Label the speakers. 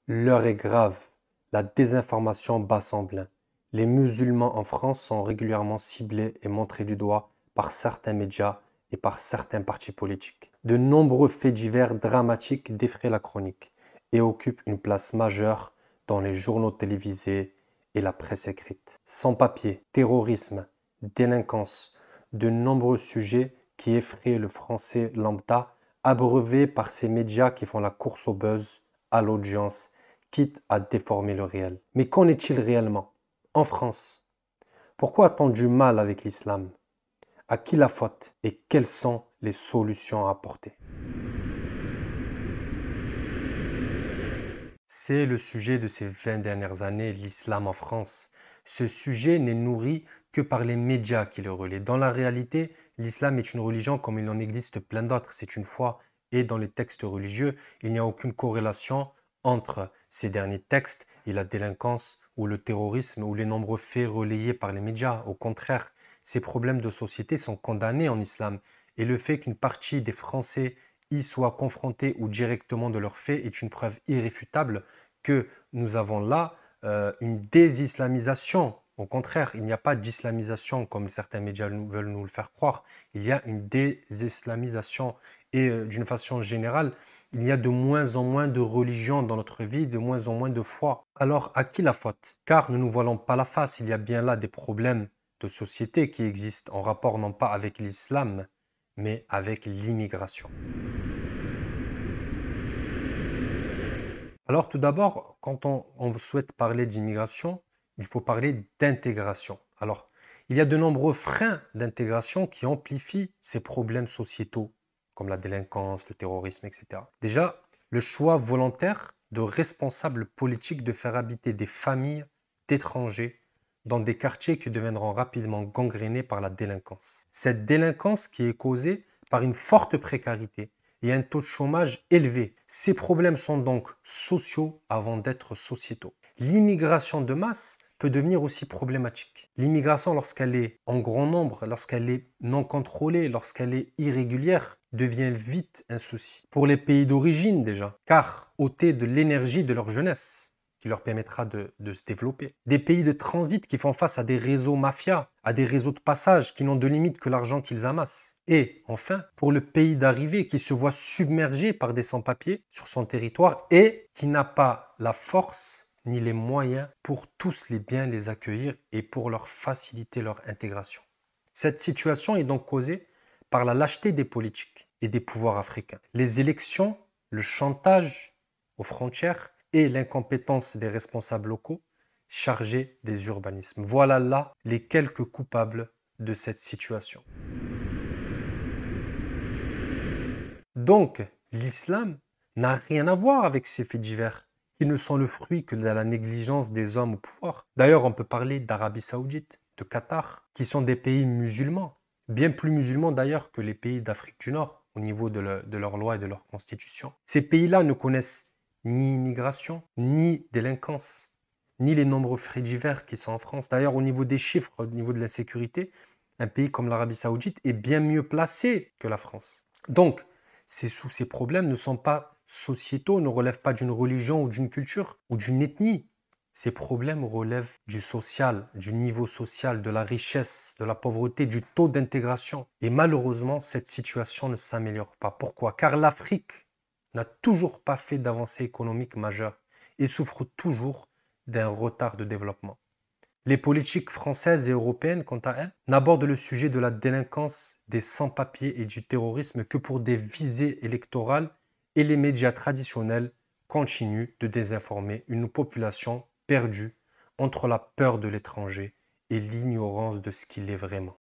Speaker 1: L'heure est grave. La désinformation bat son plein. Les musulmans en France sont régulièrement ciblés et montrés du doigt par certains médias et par certains partis politiques. De nombreux faits divers dramatiques défraient la chronique et occupent une place majeure dans les journaux télévisés et la presse écrite. Sans-papiers, terrorisme, délinquance, de nombreux sujets qui effraient le français lambda, abreuvés par ces médias qui font la course au buzz, à l'audience, quitte à déformer le réel. Mais qu'en est-il réellement en France? Pourquoi a-t-on du mal avec l'islam? À qui la faute? Et quelles sont les solutions à apporter? C'est le sujet de ces 20 dernières années, l'islam en France. Ce sujet n'est nourri que par les médias qui le relaient. Dans la réalité, l'islam est une religion comme il en existe plein d'autres. C'est une foi et dans les textes religieux, il n'y a aucune corrélation entre ces derniers textes et la délinquance ou le terrorisme ou les nombreux faits relayés par les médias. Au contraire, ces problèmes de société sont condamnés en islam et le fait qu'une partie des Français y soient confrontés ou directement de leurs faits est une preuve irréfutable que nous avons là une désislamisation. Au contraire, il n'y a pas d'islamisation comme certains médias veulent nous le faire croire. Il y a une désislamisation et d'une façon générale, il y a de moins en moins de religion dans notre vie, de moins en moins de foi. Alors, à qui la faute? Car ne nous voilons pas la face, il y a bien là des problèmes de société qui existent en rapport non pas avec l'islam, mais avec l'immigration. Alors tout d'abord, quand on souhaite parler d'immigration, il faut parler d'intégration. Alors, il y a de nombreux freins d'intégration qui amplifient ces problèmes sociétaux, comme la délinquance, le terrorisme, etc. Déjà, le choix volontaire de responsables politiques de faire habiter des familles d'étrangers dans des quartiers qui deviendront rapidement gangrénés par la délinquance. Cette délinquance qui est causée par une forte précarité et un taux de chômage élevé. Ces problèmes sont donc sociaux avant d'être sociétaux. L'immigration de masse peut devenir aussi problématique. L'immigration, lorsqu'elle est en grand nombre, lorsqu'elle est non contrôlée, lorsqu'elle est irrégulière, devient vite un souci. Pour les pays d'origine déjà, car ôter de l'énergie de leur jeunesse qui leur permettra de se développer. Des pays de transit qui font face à des réseaux mafias, à des réseaux de passage qui n'ont de limite que l'argent qu'ils amassent. Et enfin, pour le pays d'arrivée qui se voit submergé par des sans-papiers sur son territoire et qui n'a pas la force ni les moyens pour tous les bien les accueillir et pour leur faciliter leur intégration. Cette situation est donc causée par la lâcheté des politiques et des pouvoirs africains. Les élections, le chantage aux frontières et l'incompétence des responsables locaux chargés des urbanismes. Voilà là les quelques coupables de cette situation. Donc, l'islam n'a rien à voir avec ces faits divers, qui ne sont le fruit que de la négligence des hommes au pouvoir. D'ailleurs, on peut parler d'Arabie Saoudite, de Qatar, qui sont des pays musulmans, bien plus musulmans d'ailleurs que les pays d'Afrique du Nord, au niveau de leurs lois et de leur constitution. Ces pays-là ne connaissent ni immigration, ni délinquance, ni les nombreux faits divers qui sont en France. D'ailleurs, au niveau des chiffres, au niveau de l'insécurité, un pays comme l'Arabie Saoudite est bien mieux placé que la France. Donc, ces problèmes ne sont pas sociétaux, ne relèvent pas d'une religion ou d'une culture ou d'une ethnie. Ces problèmes relèvent du social, du niveau social, de la richesse, de la pauvreté, du taux d'intégration. Et malheureusement, cette situation ne s'améliore pas. Pourquoi? Car l'Afrique n'a toujours pas fait d'avancée économique majeure et souffre toujours d'un retard de développement. Les politiques françaises et européennes, quant à elles, n'abordent le sujet de la délinquance, des sans-papiers et du terrorisme que pour des visées électorales et les médias traditionnels continuent de désinformer une population perdue entre la peur de l'étranger et l'ignorance de ce qu'il est vraiment.